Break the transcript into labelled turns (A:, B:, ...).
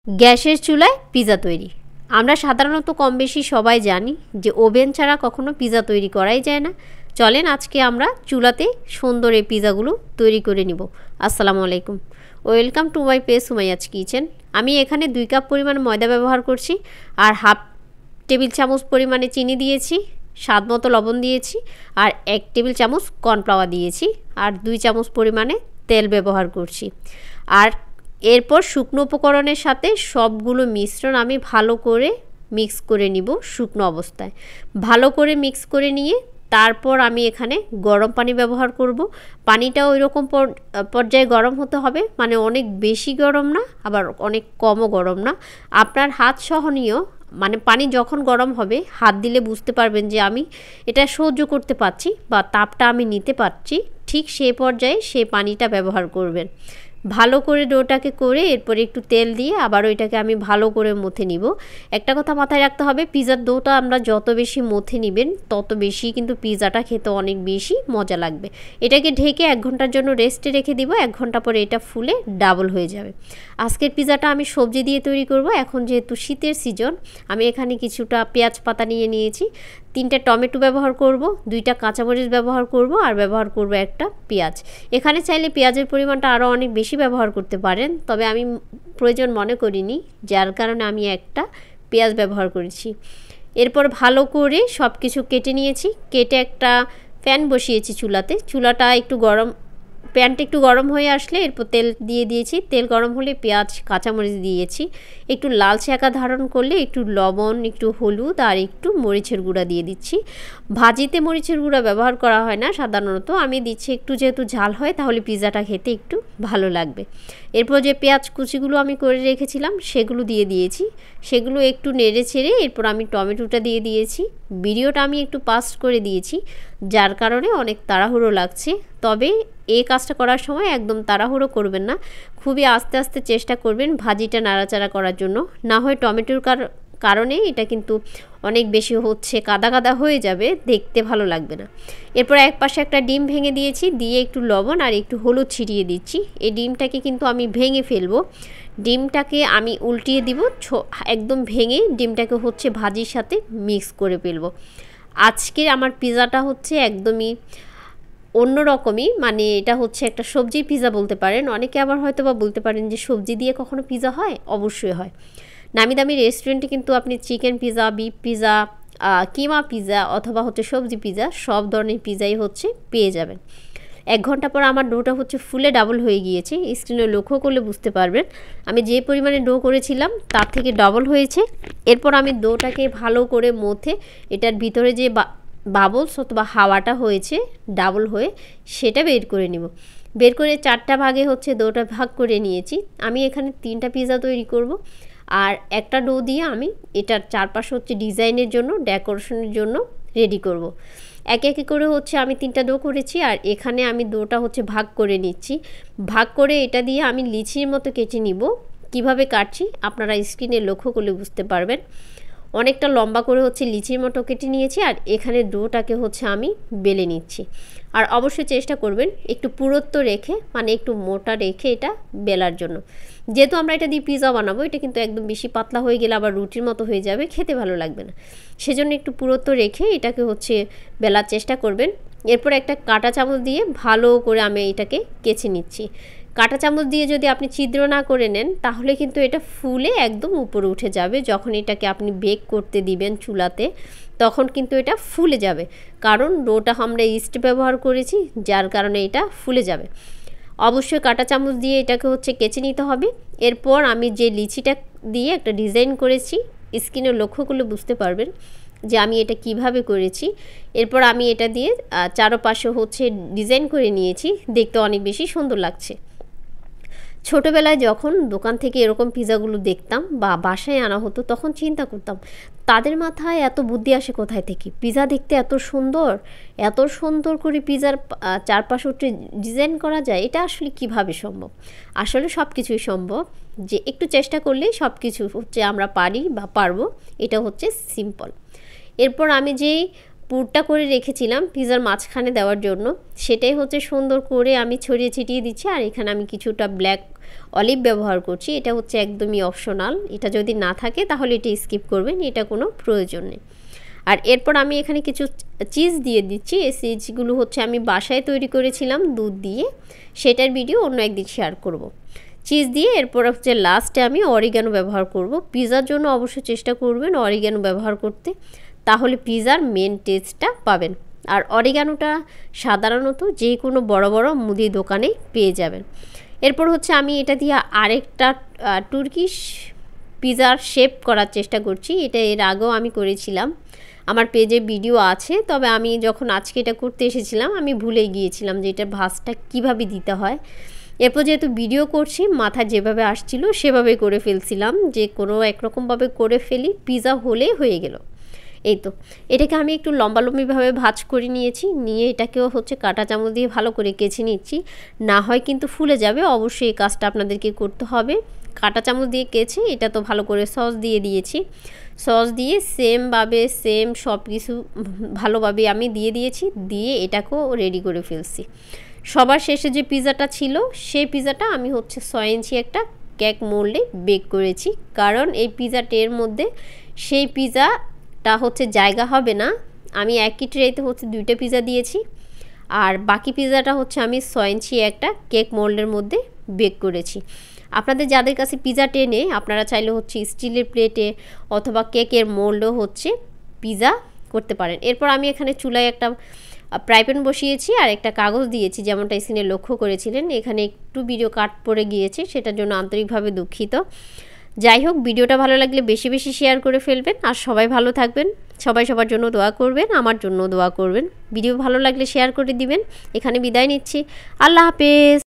A: গ্যাসের চুলায় পিৎজা তৈরি। আমরা সাধারণত কম বেশি সবাই জানি যে ওভেন ছাড়া কখনো পিৎজা তৈরি করাই যায় না। চলেন আজকে আমরা চুলাতে সুন্দর এই পিৎজাগুলো তৈরি করে নিব। আসসালামু আলাইকুম, welcome to my page Sumaiya's kitchen. আমি এখানে 2 কাপ পরিমাণ ময়দা ব্যবহার করছি আর হাফ টেবিল চামচ পরিমাণে চিনি দিয়েছি, স্বাদ মতো লবণ দিয়েছি আর 1 টেবিল চামচ কর্নফ্লাওয়ার দিয়েছি আর 2 চামচ পরিমাণে তেল ব্যবহার করছি। আর এরপর শুকনো উপকরণের সাথে সবগুলো মিশ্রণ আমি ভালো করে মিক্স করে নিব। শুকনো অবস্থায় ভালো করে মিক্স করে নিয়ে তারপর আমি এখানে গরম পানি ব্যবহার করব। পানিটা ওই রকম পর্যায়ে গরম হতে হবে, মানে অনেক বেশি গরম না আবার অনেক কমও গরম না, আপনার হাত সহনীয়। মানে পানি যখন গরম হবে হাত দিলে বুঝতে পারবেন যে আমি এটা সহ্য করতে পারছি বা তাপটা আমি নিতে পারছি, ঠিক সেই পর্যায়ে সেই পানিটা ব্যবহার করবেন। ভালো করে ডোটাকে করে এরপরে একটু তেল দিয়ে আবার ওইটাকে আমি ভালো করে মথে নিব। একটা কথা মাথায় রাখতে হবে, পিৎজার ডোটা আমরা যত বেশি মথে নেবেন তত বেশি কিন্তু পিৎজাটা খেতে অনেক বেশি মজা লাগবে। এটাকে ঢেকে 1 ঘন্টার জন্য রেস্টে রেখে দিব। 1 ঘন্টা পরে এটা ফুলে ডাবল হয়ে যাবে। আজকের পিৎজাটা আমি সবজি দিয়ে তৈরি করব। এখন যেহেতু শীতের সিজন, আমি এখানে কিছুটা পেঁয়াজ পাতা নিয়ে নিয়েছি, 3টা টমেটো ব্যবহার করব, 2টা কাঁচামরিচ ব্যবহার করব আর ব্যবহার করব একটা পেঁয়াজ। এখানে চাইলে পেঁয়াজের পরিমাণটা আরও অনেক বেশি ব্যবহার করতে পারেন, তবে আমি প্রয়োজন মনে করিনি, যার কারণে আমি একটা পেঁয়াজ ব্যবহার করেছি। এরপর ভালো করে সব কিছু কেটে নিয়েছি। কেটে একটা প্যান বসিয়েছি চুলাতে। চুলাটা একটু গরম, প্যানটা একটু গরম হয়ে আসলে এরপর তেল দিয়ে দিয়েছি। তেল গরম হলে পেঁয়াজ কাঁচামরিচ দিয়েছি। একটু লালচে আকার ধারণ করলে একটু লবণ, একটু হলুদ আর একটু মরিচের গুঁড়া দিয়ে দিচ্ছি। ভাজিতে মরিচের গুঁড়া ব্যবহার করা হয় না সাধারণত, আমি দিচ্ছি একটু, যেহেতু ঝাল হয় তাহলে পিৎজাটা খেতে একটু ভালো লাগবে। এরপর যে পেঁয়াজ কুচিগুলো আমি করে রেখেছিলাম সেগুলো দিয়ে দিয়েছি। সেগুলো একটু নেড়ে ছেড়ে এরপর আমি টমেটোটা দিয়ে দিয়েছি। ভিডিওটা আমি একটু পাস্ট করে দিয়েছি, যার কারণে অনেক তাড়াহুড়ো লাগছে। তবে এই কাজটা করার সময় একদম তাড়াহুড়ো করবেন না, খুবই আস্তে আস্তে চেষ্টা করবেন ভাজিটা নাড়াচাড়া করার জন্য, না হয় টমেটোর কারণে এটা কিন্তু অনেক বেশি হচ্ছে কাদা কাদা হয়ে যাবে, দেখতে ভালো লাগবে না। এরপর এক পাশে একটা ডিম ভেঙে দিয়েছি, দিয়ে একটু লবণ আর একটু হলুদ ছিটিয়ে দিচ্ছি। এই ডিমটাকে কিন্তু আমি ভেঙে ফেলবো। ডিমটাকে আমি উল্টিয়ে দিব, একদম ভেঙে ডিমটাকে হচ্ছে ভাজির সাথে মিক্স করে ফেলবো। আজকের আমার পিৎজাটা হচ্ছে একদমই অন্যরকমই, মানে এটা হচ্ছে একটা সবজির পিৎজা বলতে পারেন। অনেকে আবার হয়তো বা বলতে পারেন যে সবজি দিয়ে কখনো পিৎজা হয়, অবশ্যই হয়। নামি দামি রেস্টুরেন্টে কিন্তু আপনি চিকেন পিৎজা, বিফ পিৎজা, কিমা পিৎজা অথবা হচ্ছে সবজি পিৎজা, সব ধরনের পিৎজাই হচ্ছে পেয়ে যাবেন। 1 ঘন্টা পর আমার ডোটা হচ্ছে ফুলে ডাবল হয়ে গিয়েছে। স্ক্রিনে লক্ষ্য করলে বুঝতে পারবেন আমি যে পরিমাণে ডো করেছিলাম তার থেকে ডবল হয়েছে। এরপর আমি ডোটাকে ভালো করে মথে এটার ভিতরে যে বাবলস অথবা হাওয়াটা হয়েছে ডাবল হয়ে সেটা বের করে নিব। বের করে 4টা ভাগে হচ্ছে ডোটা ভাগ করে নিয়েছি। আমি এখানে 3টা পিৎজা তৈরি করব। আর একটা ডো দিয়ে আমি এটার চারপাশে হচ্ছে ডিজাইনের জন্য, ডেকোরেশনের জন্য রেডি করব। একে একে করে হচ্ছে আমি 3টা ডো করেছি আর এখানে আমি ডোটা হচ্ছে ভাগ করে নিচ্ছি। ভাগ করে এটা দিয়ে আমি লিচির মতো কেটে নিব। কিভাবে কাটছি আপনারা স্ক্রিনে লক্ষ্য করলে বুঝতে পারবেন। অনেকটা লম্বা করে হচ্ছে লিচির মতো কেটে নিয়েছি আর এখানে ডোটাকে হচ্ছে আমি বেলে নিচ্ছি। আর অবশ্যই চেষ্টা করবেন একটু পুরুত্ব রেখে, মানে একটু মোটা রেখে এটা বেলার জন্য। যেহেতু আমরা এটা দিয়ে পিৎজা বানাবো, এটা কিন্তু একদম বেশি পাতলা হয়ে গেলে আবার রুটির মতো হয়ে যাবে, খেতে ভালো লাগবে না। সেজন্য একটু পুরুত্ব রেখে এটাকে হচ্ছে বেলার চেষ্টা করবেন। এরপর একটা কাঁটা চামচ দিয়ে ভালো করে আমি এটাকে কেচে নিচ্ছি। কাঁটা চামচ দিয়ে যদি আপনি ছিদ্র না করে নেন তাহলে কিন্তু এটা ফুলে একদম উপরে উঠে যাবে। যখন এটাকে আপনি বেক করতে দিবেন চুলাতে তখন কিন্তু এটা ফুলে যাবে, কারণ ডোটা আমরা ইস্ট ব্যবহার করেছি, যার কারণে এটা ফুলে যাবে। অবশ্যই কাঁটা চামচ দিয়ে এটাকে হচ্ছে কেচে নিতে হবে। এরপর আমি যে লিচিটা দিয়ে একটা ডিজাইন করেছি, স্ক্রিনে লক্ষ্য করলে বুঝতে পারবেন যে আমি এটা কিভাবে করেছি। এরপর আমি এটা দিয়ে চারপাশে হচ্ছে ডিজাইন করে নিয়েছি, দেখতে অনেক বেশি সুন্দর লাগছে। ছোটোবেলায় যখন দোকান থেকে এরকম পিৎজাগুলো দেখতাম বা বাসায় আনা হতো তখন চিন্তা করতাম তাদের মাথায় এত বুদ্ধি আসে কোথায় থেকে, পিৎজা দেখতে এত সুন্দর করে পিৎজার চারপাশে উঠে ডিজাইন করা যায়, এটা আসলে কিভাবে সম্ভব। আসলে সব কিছুই সম্ভব, যে একটু চেষ্টা করলেই সব কিছু হচ্ছে আমরা পারি বা পারবো, এটা হচ্ছে সিম্পল। এরপর আমি যেই পুরটা করে রেখেছিলাম পিৎজার মাঝখানে দেওয়ার জন্য, সেটাই হচ্ছে সুন্দর করে আমি ছড়িয়ে ছিটিয়ে দিচ্ছি। আর এখানে আমি কিছুটা ব্ল্যাক অলিভ ব্যবহার করছি। এটা হচ্ছে একদমই অপশনাল, এটা যদি না থাকে তাহলে এটা স্কিপ করবেন, এটা কোনো প্রয়োজন নেই। আর এরপর আমি এখানে কিছু চিজ দিয়ে দিচ্ছি। এই চিজগুলো হচ্ছে আমি বাসায় তৈরি করেছিলাম দুধ দিয়ে, সেটার ভিডিও অন্য একদিন শেয়ার করব। চিজ দিয়ে এরপর হচ্ছে লাস্টে আমি অরিগানো ব্যবহার করব। পিৎজার জন্য অবশ্যই চেষ্টা করবেন অরিগানো ব্যবহার করতে, তাহলে পিৎজার মেন টেস্টটা পাবেন। আর অরিগানোটা সাধারণত যে কোনো বড় বড় মুদি দোকানেই পেয়ে যাবেন। এরপর হচ্ছে আমি এটা দিয়ে আরেকটা তুর্কিশ পিৎজার শেপ করার চেষ্টা করছি। এটা এর আগেও আমি করেছিলাম, আমার পেজে ভিডিও আছে, তবে আমি যখন আজকে এটা করতে এসেছিলাম আমি ভুলে গিয়েছিলাম যে এটা ভাঁজটা কীভাবে দিতে হয়। এরপর যেহেতু ভিডিও করছি, মাথায় যেভাবে আসছিল সেভাবে করে ফেলছিলাম, যে কোনো একরকমভাবে করে ফেলি, পিৎজা হলে হয়ে গেল। এই তো এটাকে আমি একটু লম্বালম্বিভাবে ভাঁজ করে নিয়েছি, নিয়ে এটাকেও হচ্ছে কাঁটা চামচ দিয়ে ভালো করে কেচে নিচ্ছি, না হয় কিন্তু ফুলে যাবে। অবশ্যই এই কাজটা আপনাদেরকে করতে হবে। কাঁটা চামচ দিয়ে কেচে এটা তো ভালো করে সস দিয়ে দিয়েছি, সস দিয়ে সেম সব কিছু ভালোভাবে আমি দিয়ে দিয়েছি, দিয়ে এটাকেও রেডি করে ফেলছি। সবার শেষে যে পিৎজাটা ছিল সেই পিৎজাটা আমি হচ্ছে 6 ইঞ্চি একটা কেক মোল্ডে বেক করেছি, কারণ এই পিৎজাটের মধ্যে সেই পিৎজাটা হচ্ছে জায়গা হবে না। আমি একই ট্রেতে হচ্ছে 2টা পিৎজা দিয়েছি, আর বাকি পিৎজাটা হচ্ছে আমি 6 ইঞ্চি একটা কেক মোল্ডের মধ্যে বেক করেছি। আপনাদের যাদের কাছে পিৎজা টেনে, আপনারা চাইলে হচ্ছে স্টিলের প্লেটে অথবা কেকের মোল্ডও হচ্ছে পিৎজা করতে পারেন। এরপর আমি এখানে চুলায় একটা ফ্রাই প্যান বসিয়েছি আর একটা কাগজ দিয়েছি, যেমনটা স্ক্রিনে লক্ষ্য করেছিলেন। এখানে একটু ভিডিও কাট পড়ে গিয়েছে, সেটার জন্য আন্তরিকভাবে দুঃখিত। যাই হোক, ভিডিওটা ভালো লাগলে বেশি বেশি শেয়ার করে ফেলবেন, আর সবাই ভালো থাকবেন। সবাই সবার জন্য দোয়া করবেন, আমার জন্য দোয়া করবেন। ভিডিও ভালো লাগলে শেয়ার করে দিবেন। এখানে বিদায় নিচ্ছি, আল্লাহ হাফেজ।